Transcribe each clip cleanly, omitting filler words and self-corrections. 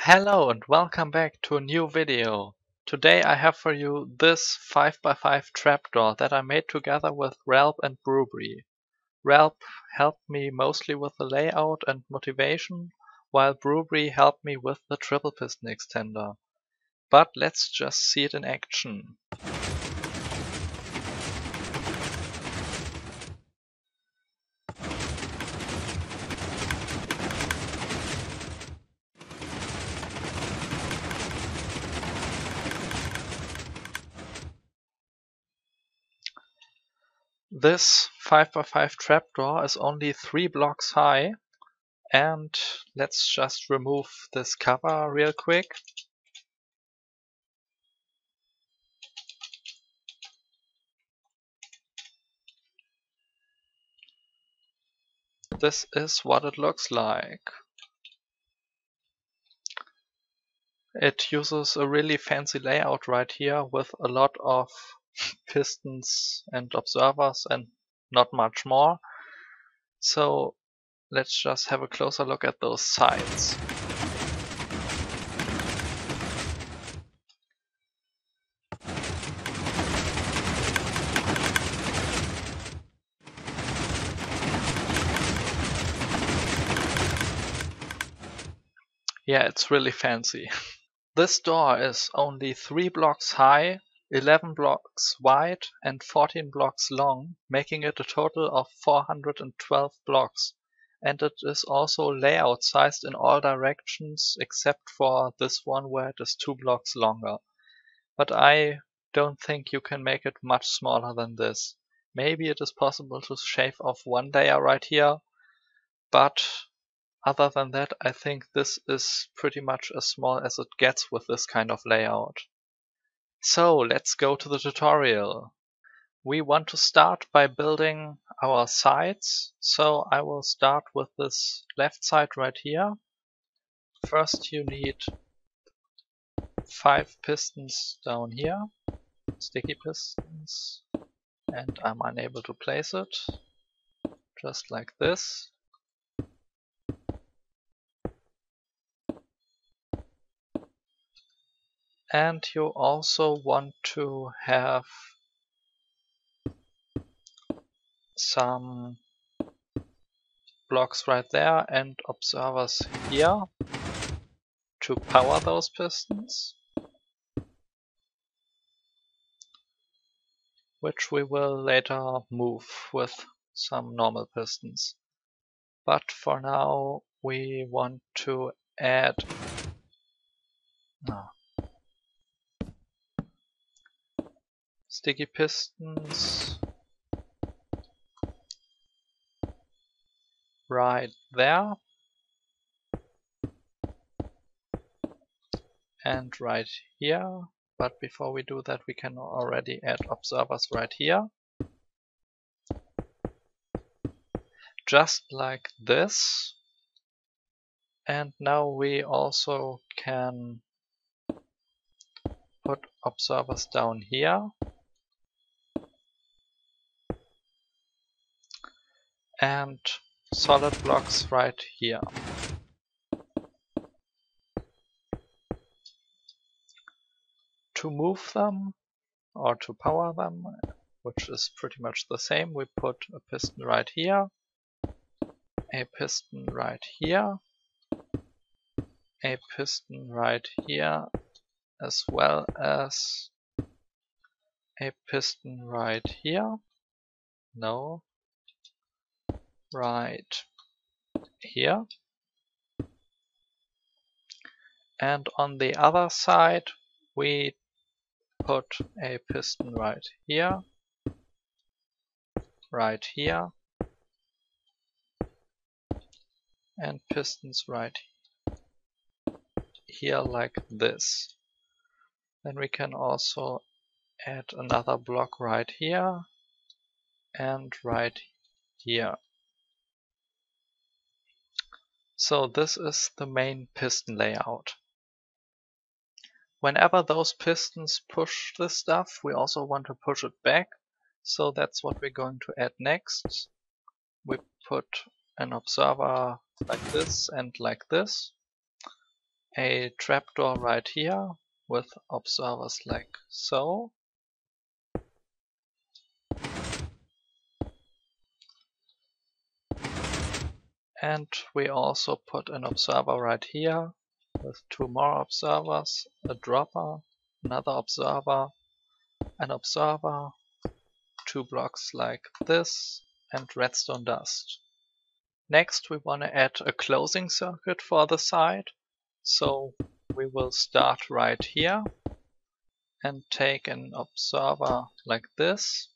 Hello and welcome back to a new video. Today I have for you this 5x5 trapdoor that I made together with Ralph and Brewery. Ralph helped me mostly with the layout and motivation, while Brewery helped me with the triple piston extender. But let's just see it in action. This 5x5 trapdoor is only 3 blocks high, and let's just remove this cover real quick. This is what it looks like. It uses a really fancy layout right here with a lot of pistons and observers and not much more. So let's just have a closer look at those sides. Yeah, it's really fancy. This door is only 3 blocks high, 11 blocks wide and 14 blocks long, making it a total of 412 blocks. And it is also layout sized in all directions except for this one where it is 2 blocks longer. But I don't think you can make it much smaller than this. Maybe it is possible to shave off one layer right here, but other than that, I think this is pretty much as small as it gets with this kind of layout. So let's go to the tutorial. We want to start by building our sides, so I will start with this left side right here. First you need 5 pistons down here, sticky pistons, and I'm unable to place it, just like this. And you also want to have some blocks right there and observers here to power those pistons, which we will later move with some normal pistons. But for now we want to add sticky pistons right there and right here. But before we do that, we can already add observers right here, just like this. And now we also can put observers down here and solid blocks right here. To move them or to power them, which is pretty much the same, we put a piston right here, a piston right here, a piston right here, as well as a piston right here. No, right here. And on the other side we put a piston right here, and pistons right here like this. Then we can also add another block right here and right here. So this is the main piston layout. Whenever those pistons push this stuff, we also want to push it back. So that's what we're going to add next. We put an observer like this and like this. a trapdoor right here with observers like so. And we also put an observer right here with 2 more observers, a dropper, another observer, an observer, 2 blocks like this, and redstone dust. Next we want to add a closing circuit for the side, so we will start right here and take an observer like this,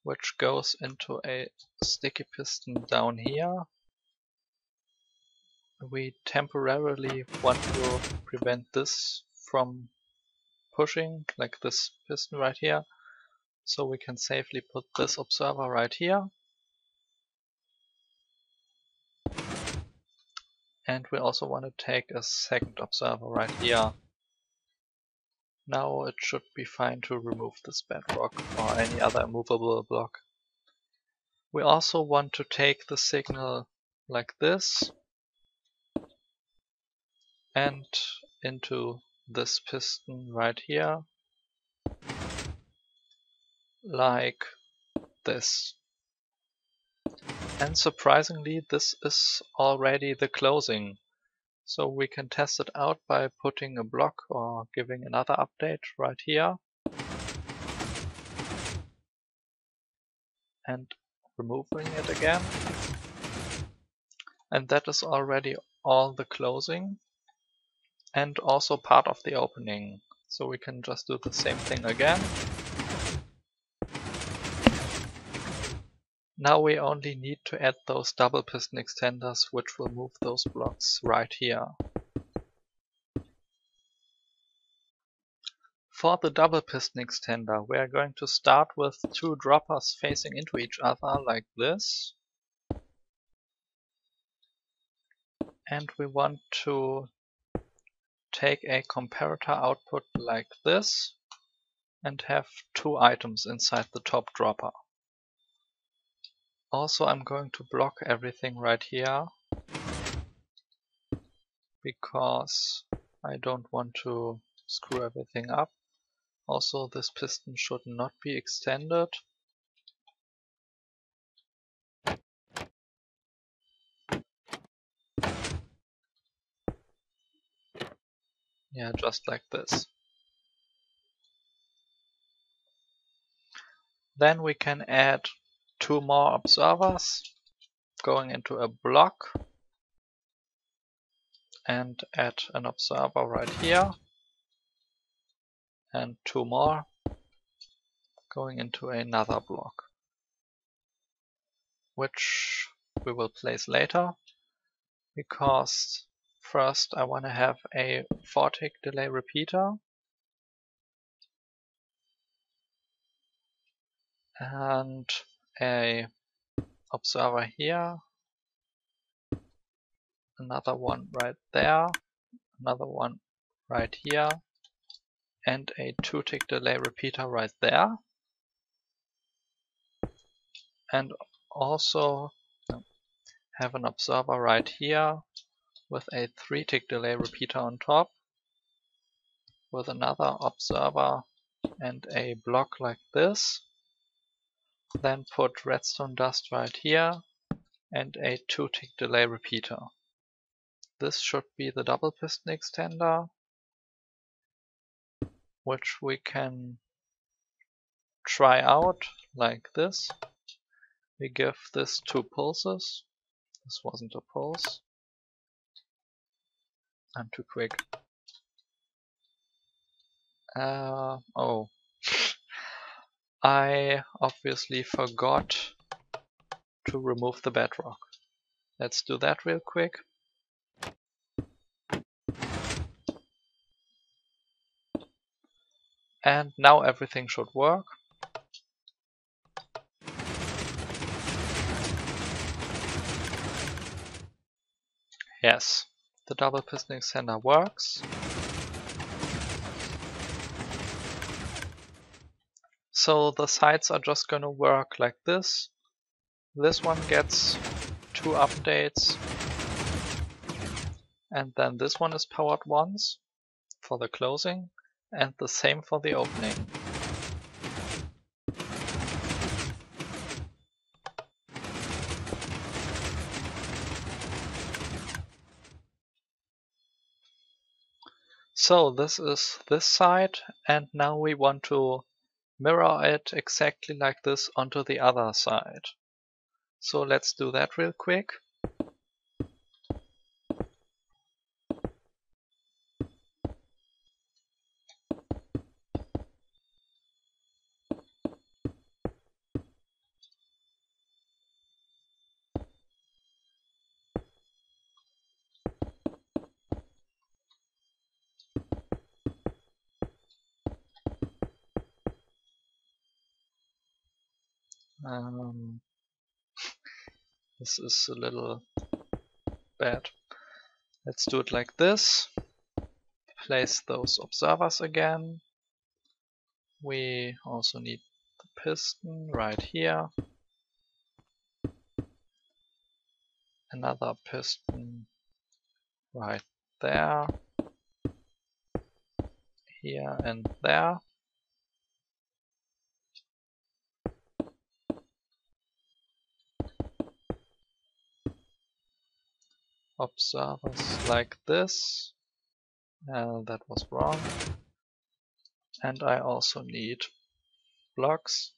which goes into a sticky piston down here. We temporarily want to prevent this from pushing, like this piston right here, so we can safely put this observer right here. And we also want to take a second observer right here. Now it should be fine to remove this bedrock or any other immovable block. We also want to take the signal like this and into this piston right here, like this. And surprisingly, this is already the closing. So we can test it out by putting a block or giving another update right here. And removing it again. And that is already all the closing. And also part of the opening. So we can just do the same thing again. Now we only need to add those double piston extenders, which will move those blocks right here. For the double piston extender, we are going to start with 2 droppers facing into each other like this. And we want to take a comparator output like this and have 2 items inside the top dropper. Also, I'm going to block everything right here because I don't want to screw everything up. Also, this piston should not be extended. Yeah, just like this. Then we can add 2 more observers going into a block and add an observer right here and 2 more going into another block, which we will place later because first I want to have a 4-tick delay repeater and a observer here, another one right there, another one right here, and a 2-tick delay repeater right there. And also have an observer right here with a 3-tick delay repeater on top, with another observer and a block like this. Then put redstone dust right here and a 2-tick delay repeater. This should be the double piston extender, which we can try out like this. We give this 2 pulses. This wasn't a pulse. I'm too quick. Oh. I obviously forgot to remove the bedrock. Let's do that real quick. And now everything should work. Yes, the double piston extender works. So the sides are just gonna work like this. This one gets 2 updates. and then this one is powered once for the closing, and the same for the opening. So this is this side, and now we want to mirror it exactly like this onto the other side. So let's do that real quick. This is a little bad. Let's do it like this. Place those observers again. We also need the piston right here. Another piston right there. Here and there. Observers like this. That was wrong. And I also need blocks.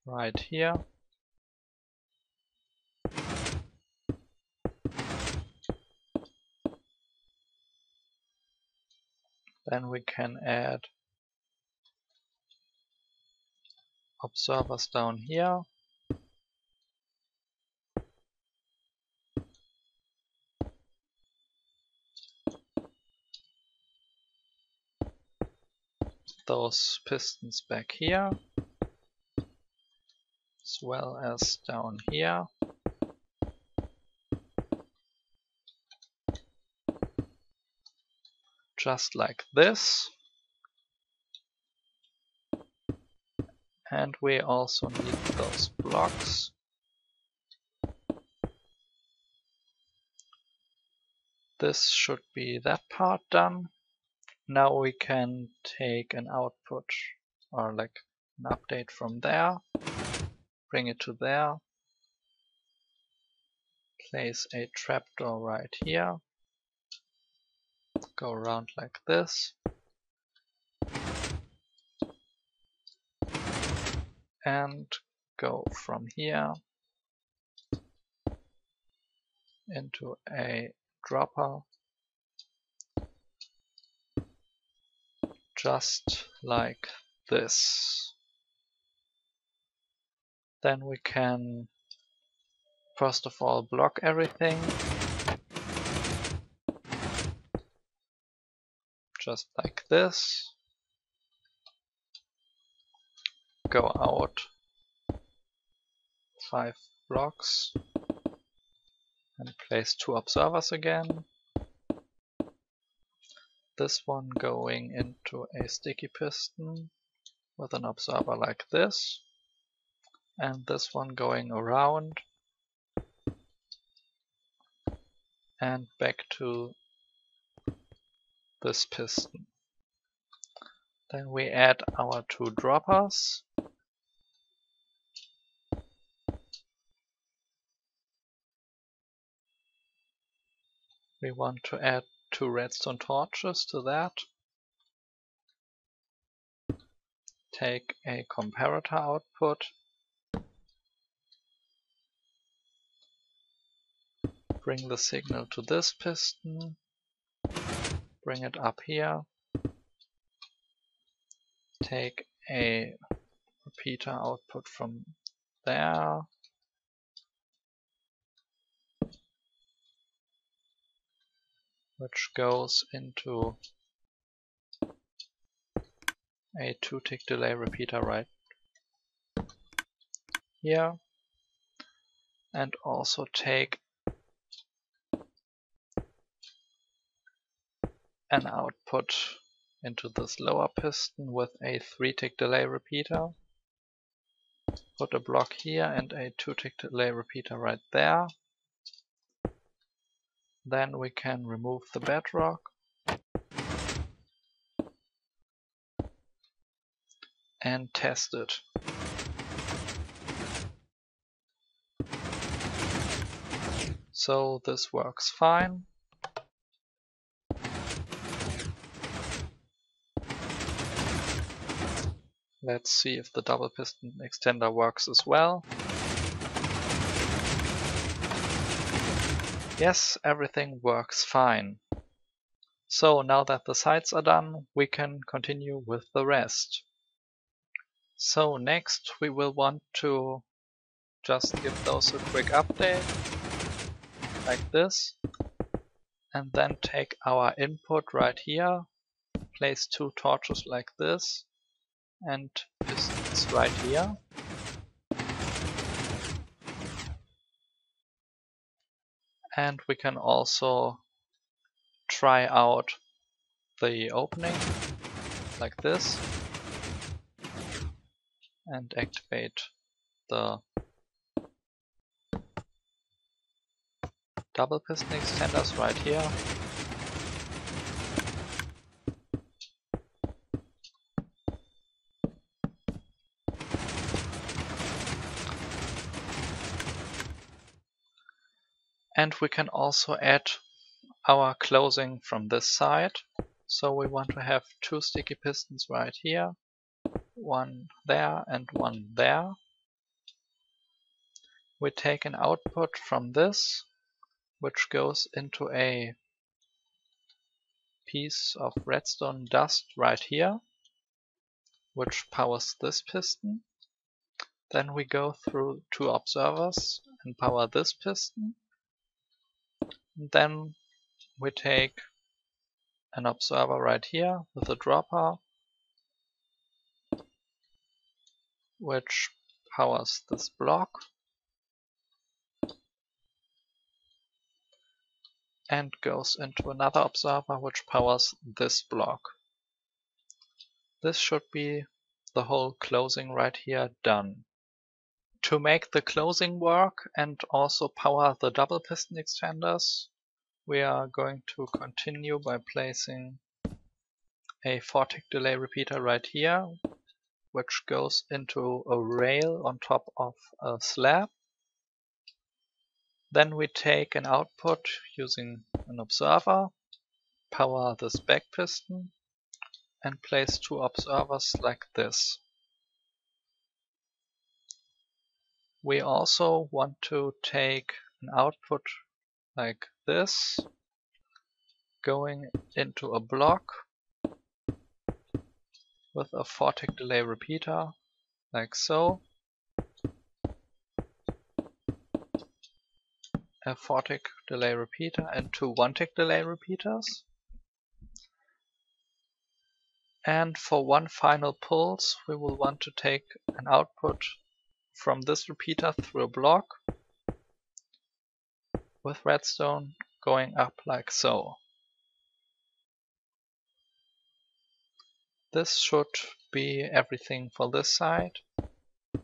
Right here. Then we can add observers down here. Those pistons back here, as well as down here. Just like this. And we also need those blocks. This should be that part done. Now we can take an output or like an update from there, bring it to there, place a trapdoor right here, go around like this, and go from here into a dropper, just like this. Then we can first of all block everything, just like this. Go out 5 blocks and place 2 observers again. This one going into a sticky piston with an observer like this, and this one going around and back to this piston. Then we add our 2 droppers. We want to add 2 redstone torches to that. Take a comparator output. Bring the signal to this piston. Bring it up here. Take a repeater output from there. Which goes into a 2-tick delay repeater right here, and also take an output into this lower piston with a 3-tick delay repeater. Put a block here and a 2-tick delay repeater right there. Then we can remove the bedrock and test it. So this works fine. Let's see if the double piston extender works as well. Yes, everything works fine. So now that the sides are done, we can continue with the rest. So next we will want to just give those a quick update, like this, and then take our input right here, place 2 torches like this, and pistons right here. And we can also try out the opening like this and activate the double piston extenders right here. And we can also add our closing from this side. So we want to have 2 sticky pistons right here, 1 there and 1 there. We take an output from this, which goes into a piece of redstone dust right here, which powers this piston. Then we go through 2 observers and power this piston. Then we take an observer right here with a dropper, which powers this block, and goes into another observer which powers this block. This should be the whole closing right here done. To make the closing work and also power the double piston extenders, we are going to continue by placing a 4-tick delay repeater right here, which goes into a rail on top of a slab. Then we take an output using an observer, power this back piston, and place 2 observers like this. We also want to take an output like this, going into a block with a 4-tick delay repeater, like so. A 4-tick delay repeater and 2 1-tick delay repeaters. And for one final pulse, we will want to take an output from this repeater through a block with redstone going up like so. This should be everything for this side,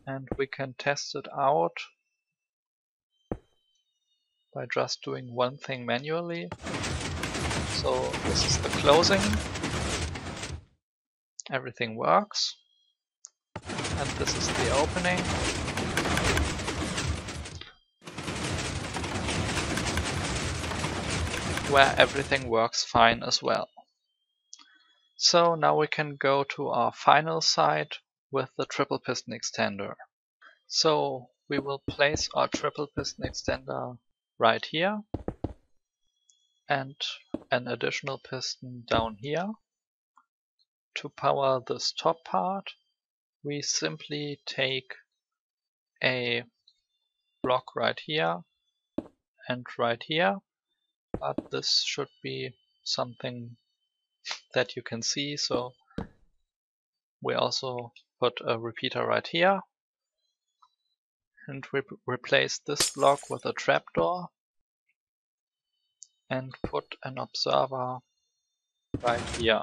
and we can test it out by just doing one thing manually. So this is the closing. Everything works. And this is the opening. Where everything works fine as well. So now we can go to our final side with the triple piston extender. So we will place our triple piston extender right here and an additional piston down here. To power this top part, we simply take a block right here and right here, but this should be something that you can see, so we also put a repeater right here and replace this block with a trapdoor and put an observer right here.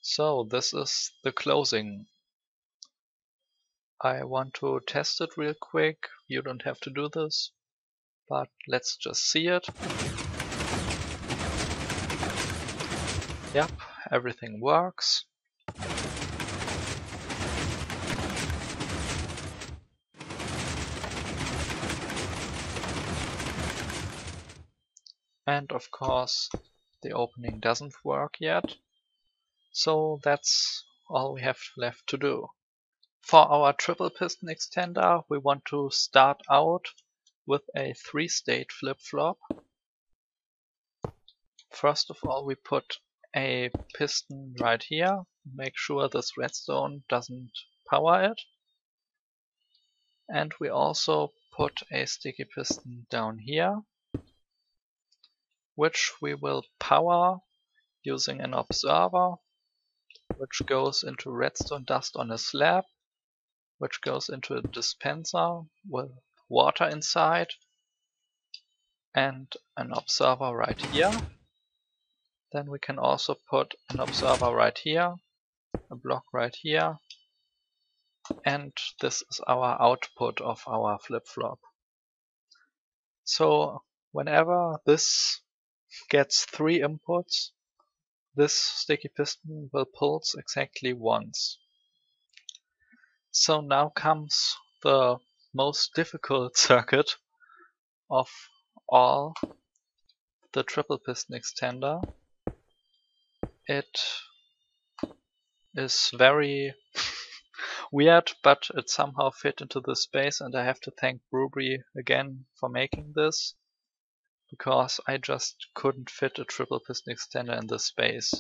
So this is the closing. I want to test it real quick. You don't have to do this, but let's just see it. Yep, everything works. And of course, the opening doesn't work yet. So that's all we have left to do. For our triple piston extender, we want to start out with a 3-state flip-flop. First of all, we put a piston right here. Make sure this redstone doesn't power it. And we also put a sticky piston down here, which we will power using an observer, which goes into redstone dust on a slab, which goes into a dispenser with water inside, and an observer right here. Then we can also put an observer right here, a block right here, and this is our output of our flip-flop. So whenever this gets 3 inputs, this sticky piston will pulse exactly once. So now comes the most difficult circuit of all, the triple piston extender. It is very weird, but it somehow fit into the space, and I have to thank Brewery again for making this, because I just couldn't fit a triple piston extender in this space.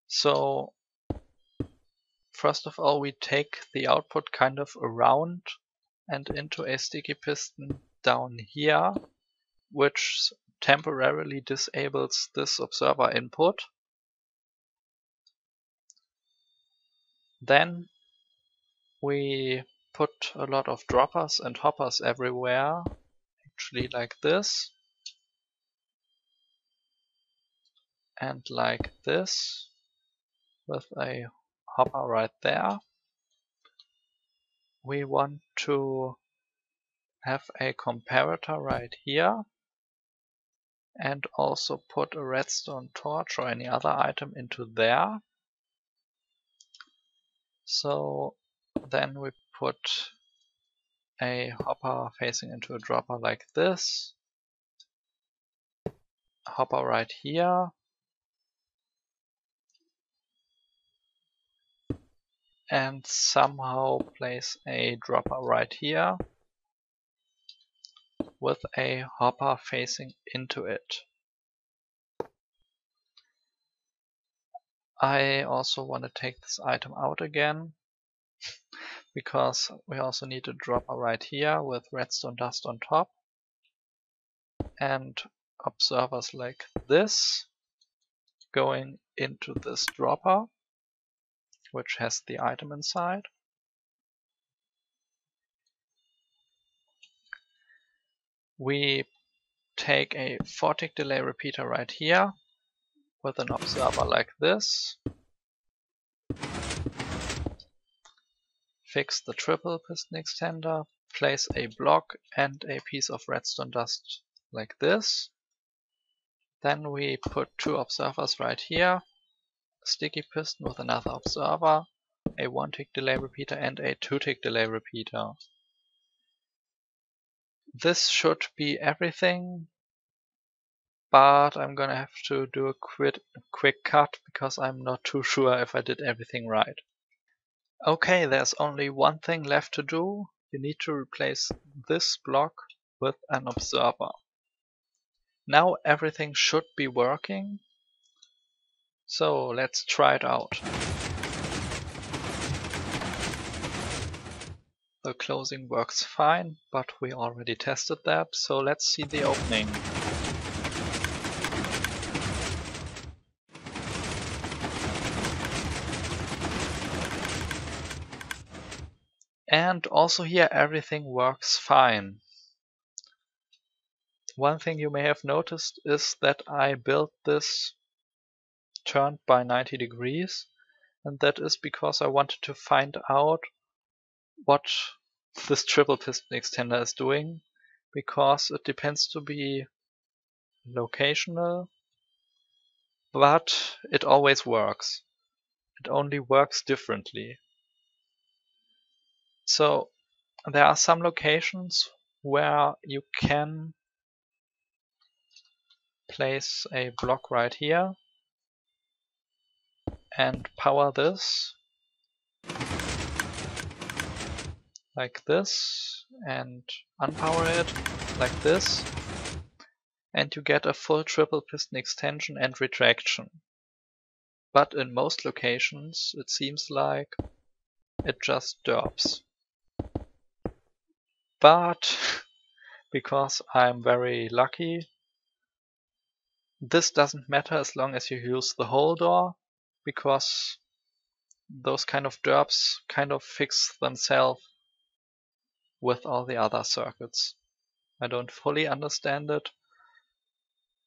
So first of all, we take the output kind of around and into a sticky piston down here, which temporarily disables this observer input. Then we put a lot of droppers and hoppers everywhere, actually like this, and like this, with a hopper right there. We want to have a comparator right here, and also put a redstone torch or any other item into there. So then we put a hopper facing into a dropper like this, hopper right here, and somehow place a dropper right here with a hopper facing into it. I also want to take this item out again, because we also need a dropper right here with redstone dust on top, and observers like this going into this dropper, which has the item inside. We take a 4-tick delay repeater right here with an observer like this. Fix the triple piston extender, place a block and a piece of redstone dust like this. Then we put 2 observers right here, a sticky piston with another observer, a 1-tick delay repeater and a 2-tick delay repeater. This should be everything, but I'm gonna have to do a quick cut because I'm not too sure if I did everything right. Okay, there's only one thing left to do. You need to replace this block with an observer. Now everything should be working, so let's try it out. The closing works fine, but we already tested that, so let's see the opening. And also here everything works fine. One thing you may have noticed is that I built this turned by 90 degrees, and that is because I wanted to find out what this triple piston extender is doing, because it depends to be locational, but it always works. It only works differently. So there are some locations where you can place a block right here and power this like this and unpower it like this, and you get a full triple piston extension and retraction. But in most locations it seems like it just derps. But because I'm very lucky, this doesn't matter as long as you use the whole door, because those kind of derps kind of fix themselves with all the other circuits. I don't fully understand it,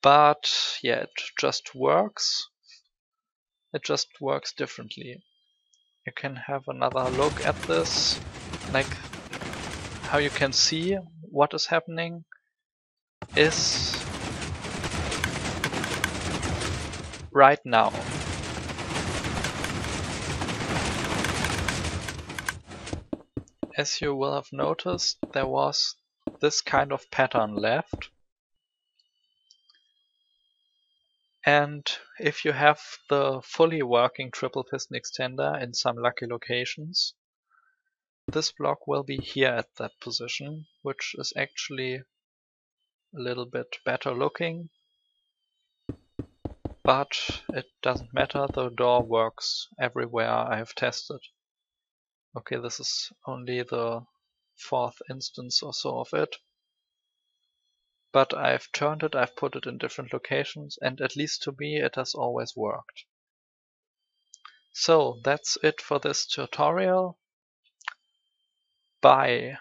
but yeah, it just works. It just works differently. You can have another look at this, like how you can see what is happening is right now. As you will have noticed, there was this kind of pattern left. And if you have the fully working triple piston extender in some lucky locations, this block will be here at that position, which is actually a little bit better looking. But it doesn't matter, the door works everywhere I have tested. Okay, this is only the 4th instance or so of it. But I've turned it, I've put it in different locations, and at least to me it has always worked. So that's it for this tutorial. Bye.